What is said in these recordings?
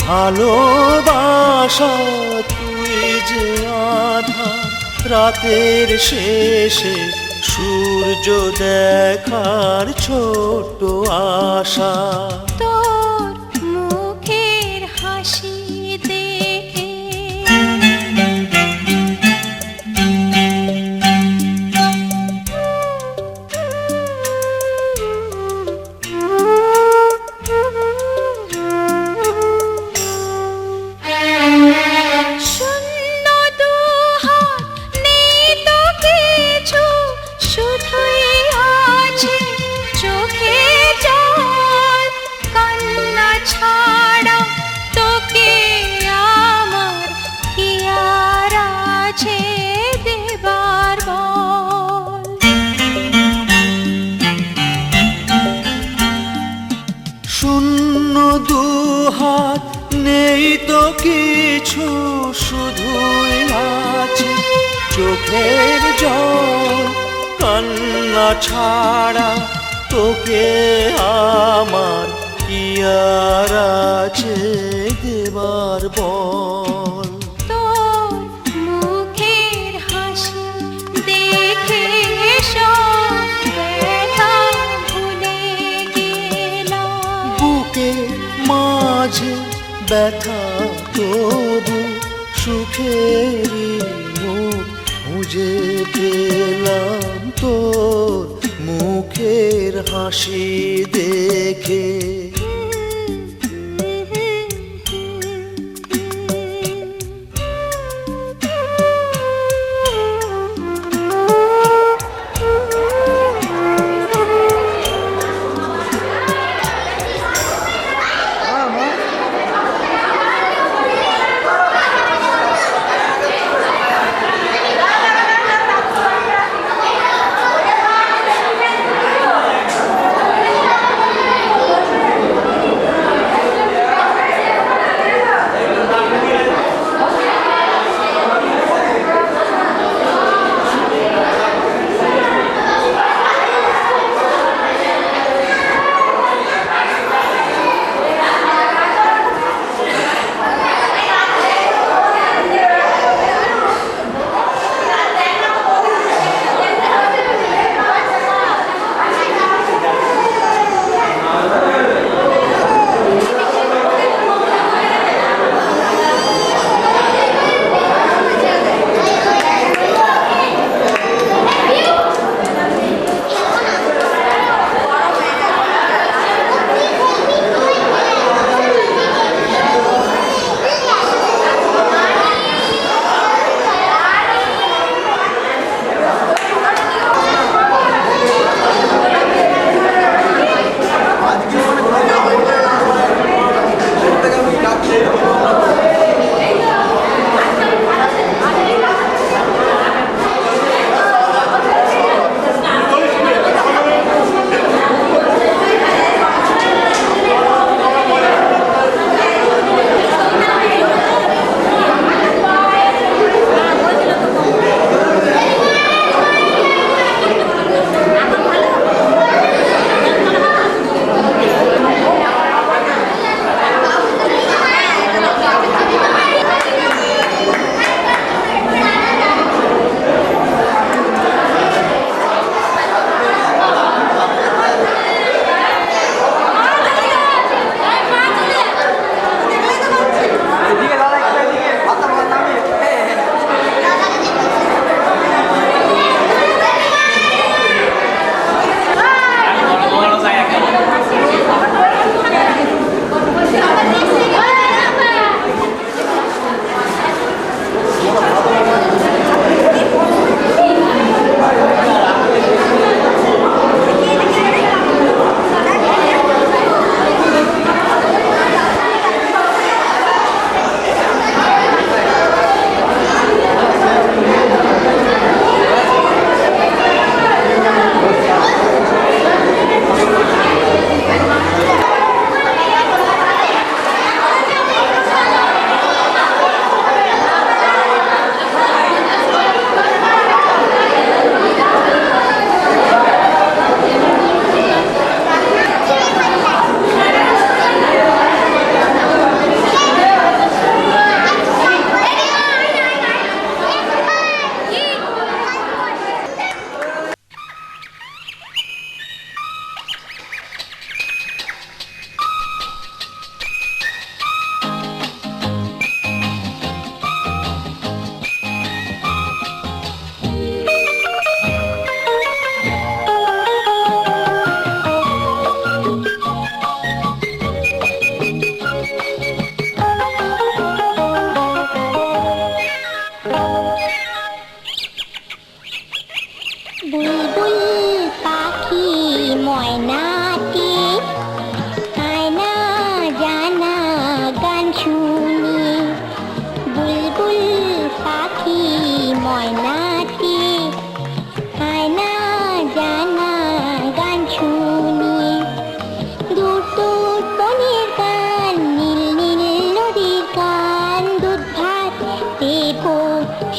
ভালোবাসা তুই যে আধা রাতের শেষে সূর্য দেখার ছোট আশা। তোর মুখের হাসি দেখে শূন্য দুহাত নেই তো কিছু, শুধুই আছে চোখে জল। কান্না ছাড়া তোকে আমার কি আর আছে দেবার বল। শূন্য দুহাত নেই তো কিছু, শুধুই আছে চোখের জল। কান্না ছাড়া তোকে আমার কি আর আছে দেবার বল। তোর মুখের হাসি দেখে সব ব্যথা ভুলে গেলাম। বুকের মাঝে ব্যথা তবু সুখেরই মুখ খুঁজে পেলাম তোর মুখের হাসি দেখে।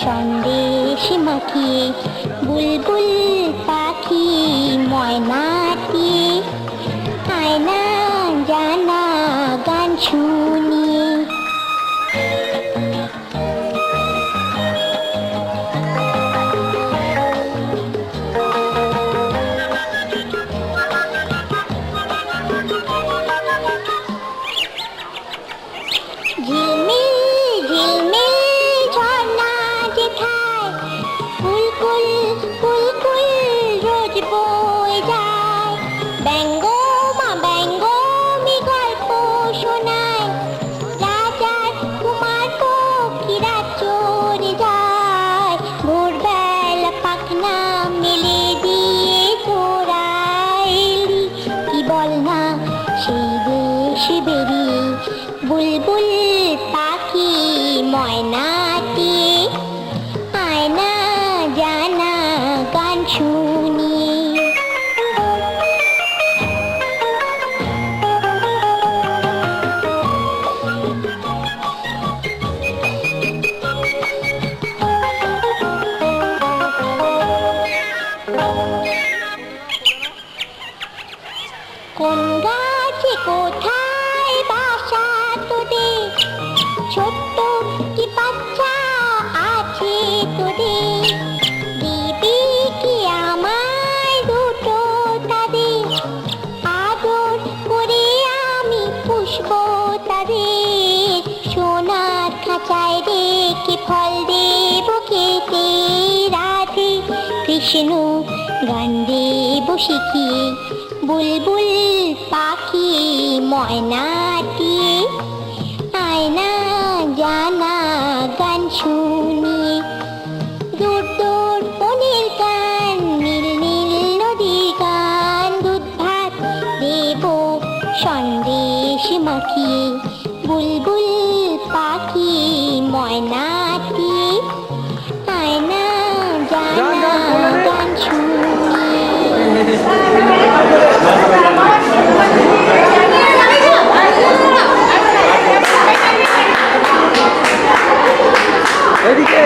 সন্দেশ মাখিয়ে বুলবুল পাখি ময়নাটি আয়না জানা গান শুনিয়ে। ঝিলমিল ঝিলমিল ঝর্ণা যেথায় কুলকুল কুলকুল রোজ বয়ে যায়। ব্যঙ্গ মা ব্যঙ্গমি গল্প শোনায়, রাজার কুমার পক্ষীরা চড়ে যায়। ভোরবেলা পাখনা মেলে দিয়ে তোরা এলি, কি বল না সেই দেশ বেরিয়ে বুলবুল পাখি ময়নাটি আয়না জানা গান শুনিয়ে। কোন গাছে কোথায় বাসা তোদের, ছোট্ট কি বাচ্চা আছে তোদের, দিবি কি আমায় দুটো তাদের, আদর করে আমি পুষব তাদের। সোনার খাঁচায় রেখে ফল দেব খেতে রাধে কৃষ্ণ গান দেব শিখিয়ে বুলবুল পাখি ময়নাটি আয়না জানা গান শুনিয়ে। দূর দূর বনের গান নীল নীল নদীর গান, দুধ ভাত দেব সন্দেশ মাখিয়ে বুলবুল পাখি ময়নাটি আয়না জানা গান শুনিয়ে। এদিকে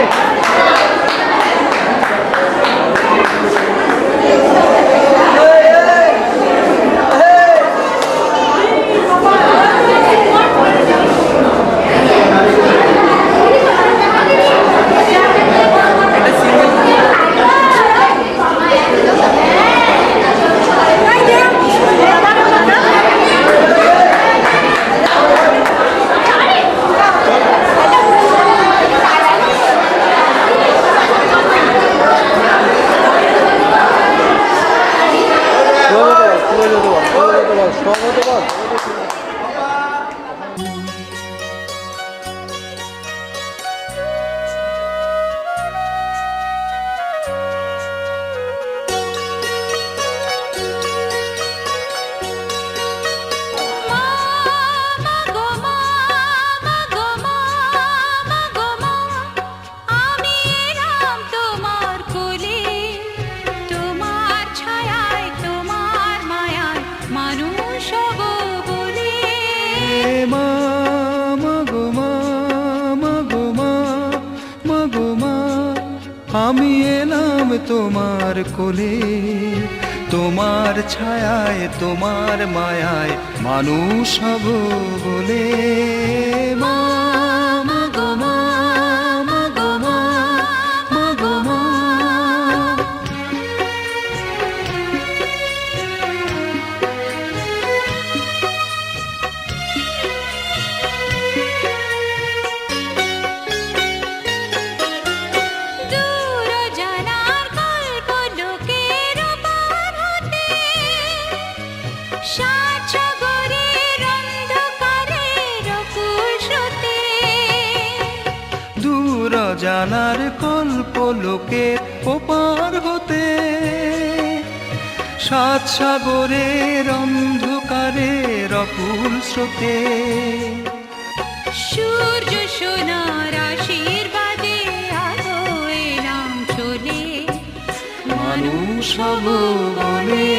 আমি এলাম তোমার কোলে, তোমার ছায়ায় তোমার মায়ায় মানুষ হব বলে। মা মা গো মা, মা গো মা, মা গো মা। জানার কল্প লোকের ওপার হতে, সাত সাগরের অন্ধকারের অকুল স্রোতে। সূর্য সোনার আশীর্বাদে আলো এলাম চলে, মানুষ হব বলে।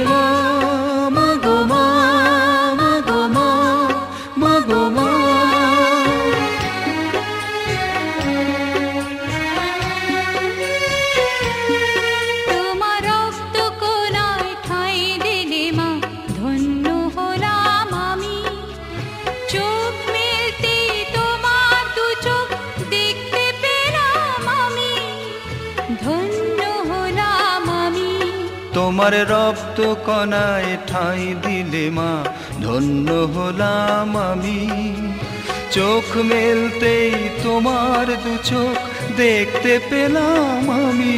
মা মা গো মা, মা গো মা, মা গো মা। তোমার রক্ত কণায় ঠাঁই দিলে মা ধন্য হলাম আমি। চোখ মেলতেই তোমার দু চোখ দেখতে পেলাম আমি,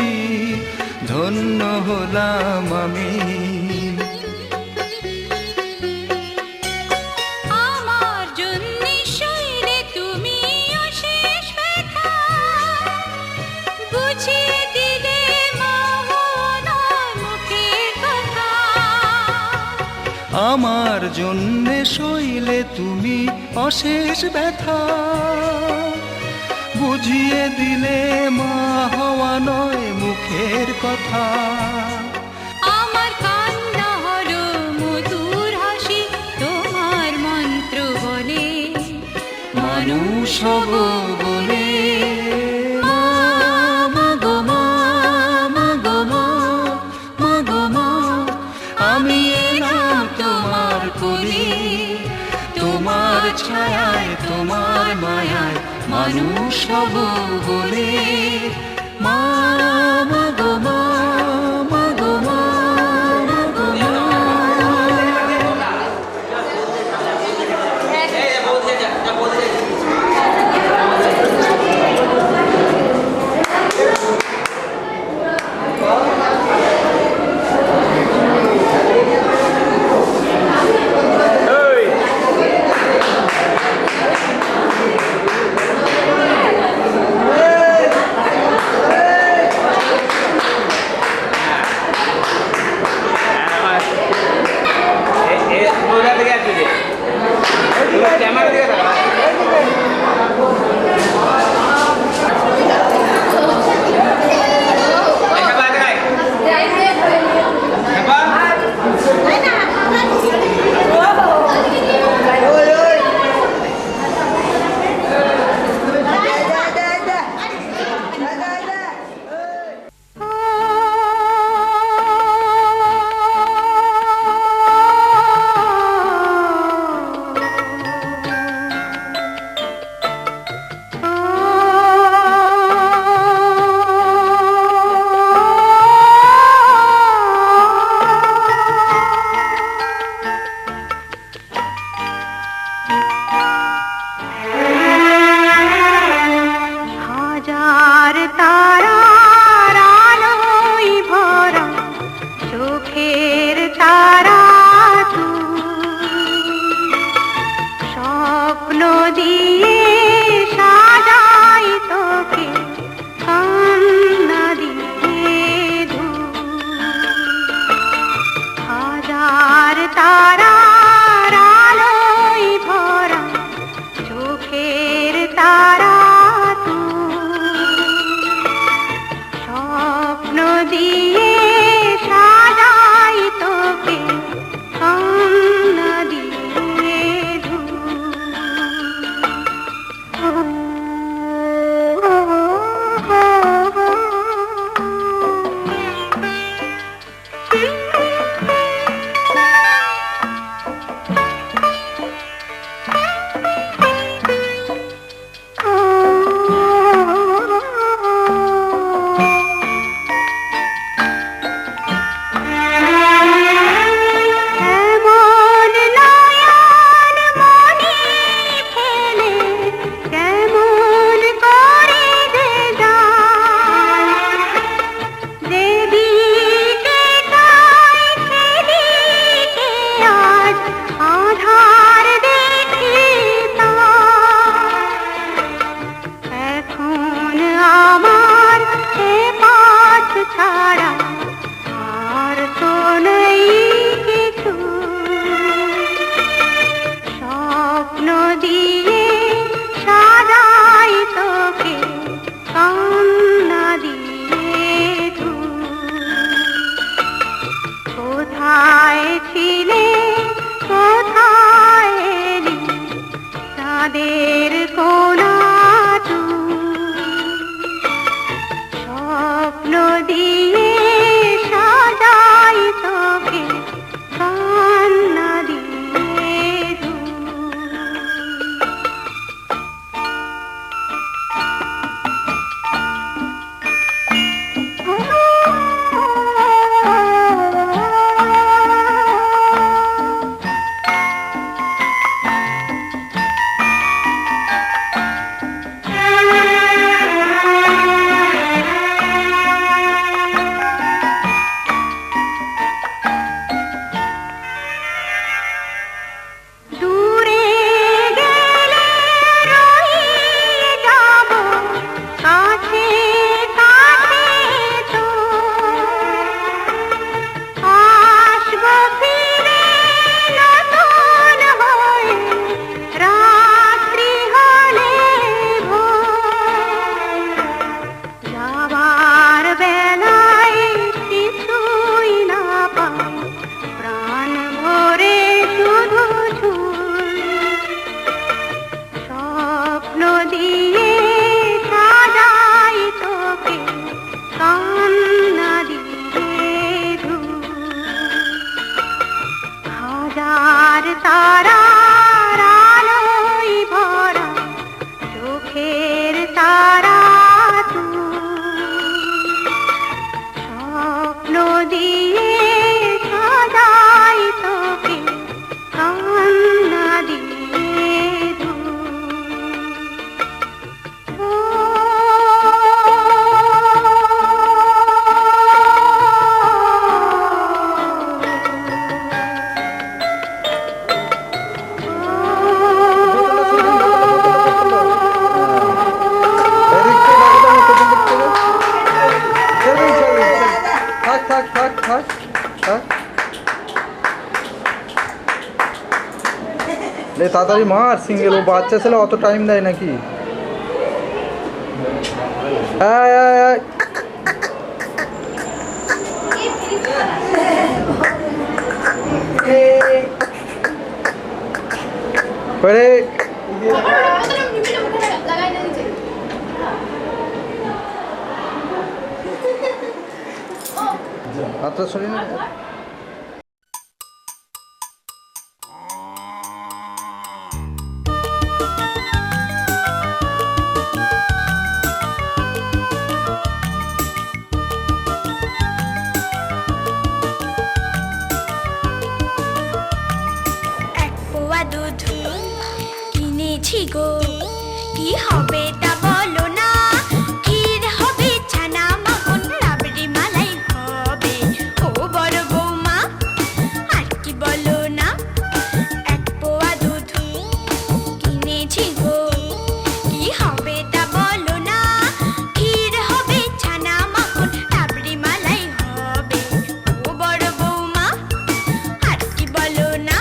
ধন্য হলাম আমি। আমার জন্য সইলে তুমি অশেষ ব্যথা, বুঝিয়ে দিলে মা আমার মুখের কথা। আমার জন্যে সইলে তুমি অশেষ ব্যথা, বুঝিয়ে দিলে মা হওয়া নয় মুখের কথা। আমার কান্না হলো মধুর হাসি, তোমার মন্ত্র বলে মানুষ হব বলে। মা, মা গো মা, মা গো মা, মা গো মা, আমি এলাম তোমার কোলে, তোমার ছায়ায় তোমার মায়ায় মানুষ হব বলে। মা, মা গো মা, মা গো মা, মা গো মা। হাজার তারার আলোয় ভরা চোখের তারা তুই, স্বপ্ন দিয়ে সাজাই তোকে কান্না দিয়ে ধুই। হাজার তারার আলোয় ভরা চোখের তারা স্বপ্ন দিয়ে সাজাই তোকে কান্না দিয়ে এই তাড়াতাড়ি মার সিঙ্গেল, ও বাচ্চা ছেলে অত টাইম দেয় নাকি? আচ্ছা শরীর কিনেছি গো, কি হবে তা বলো না। ক্ষীর হবে, ছানা মাখন, রাবড়ি মালাই হবে। ও বড় বৌমা, আর কি বলো না। এক পোয়া দুধ কিনেছি গো, কি হবে তা বলো না। ক্ষীর হবে, ছানা মাখন, রাবড়ি মালাই হবে। ও বড় বৌমা, আর কি বলো না।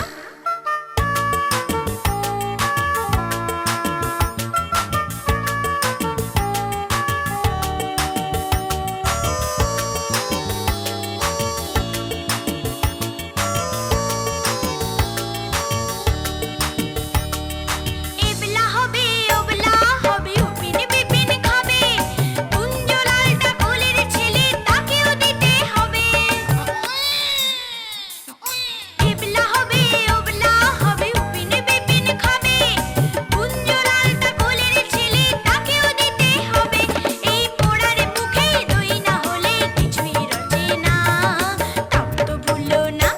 এবলা হবে, ওবলা হবে, উপিন বিপিন খাবে। কুঞ্জলালটা কোলের ছেলে, তাকেও দিতে হবে। এবলা হবে, ওবলা হবে, উপিন বিপিন খাবে। কুঞ্জলালটা কোলের ছেলে, তাকেও দিতে হবে। এই পোড়ার মুখে দই না হলে কিছুই রচে না। তাও তো ভুলো না।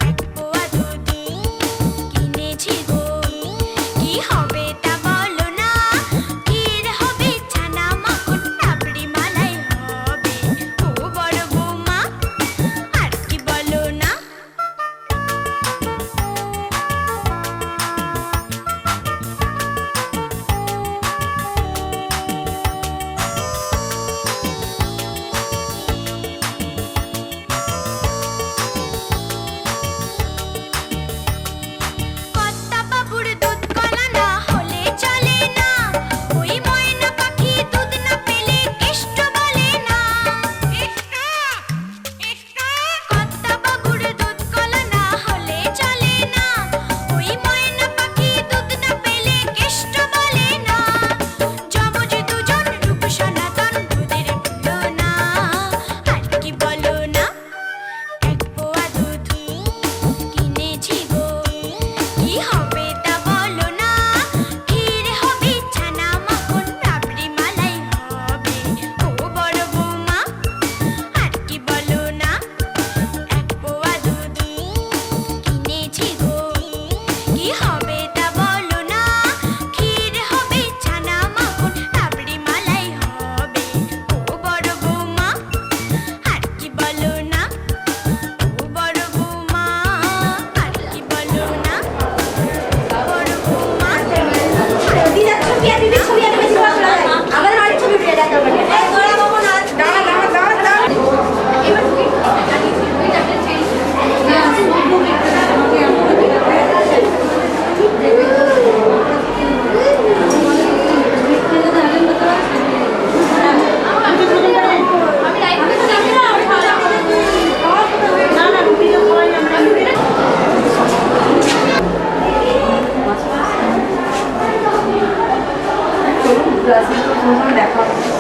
এক পোয়া দুধ কিনেছি গো, কি হবে তা বলো না। ক্ষীর হবে, ছানা মাখন, রাবড়ি মালাই হবে। ও বড় বৌমা, আর কি বলো না। কর্তা বাবুর দুধ কলা না হলে চলে না। ওই ময়না পাখি দুধ না পেলে কেষ্ট বলে না। কর্তা বাবুর দুধ কলা না হলে চলে না। ওই ময়না পাখি দুধ না পেলে কেষ্ট বলে না। যমজ দুজন রূপ সনাতন, দুধের তুলনা। আর কি বলো না। এক পোয়া দুধ কিনেছি গো, কি হবে তা বলো না। ক্ষীর হবে, ছানা মাখন, রাবড়ি মালাই হবে। ও বড় বৌমা, আর কি বলো না। এক পোয়া দুধ কিনেছি গো, কি হবে তা বলো না। ক্ষীর হবে, ছানা মাখন, রাবড়ি মালাই হবে। ও বড় বৌমা, আর কি বলো না। ও বড় বৌমা, আর কি বলো না। বড় বৌমা, দিদা ছবি আর বিবি ছবি আর বেশি ভালো লাগে। আমাদের বাড়ির ছবি উঠে দেখা হবে। এই তোরা বাবা না দাঁড়া দাঁড়া দাঁড়া দাঁড়া। এবার তুই দেখা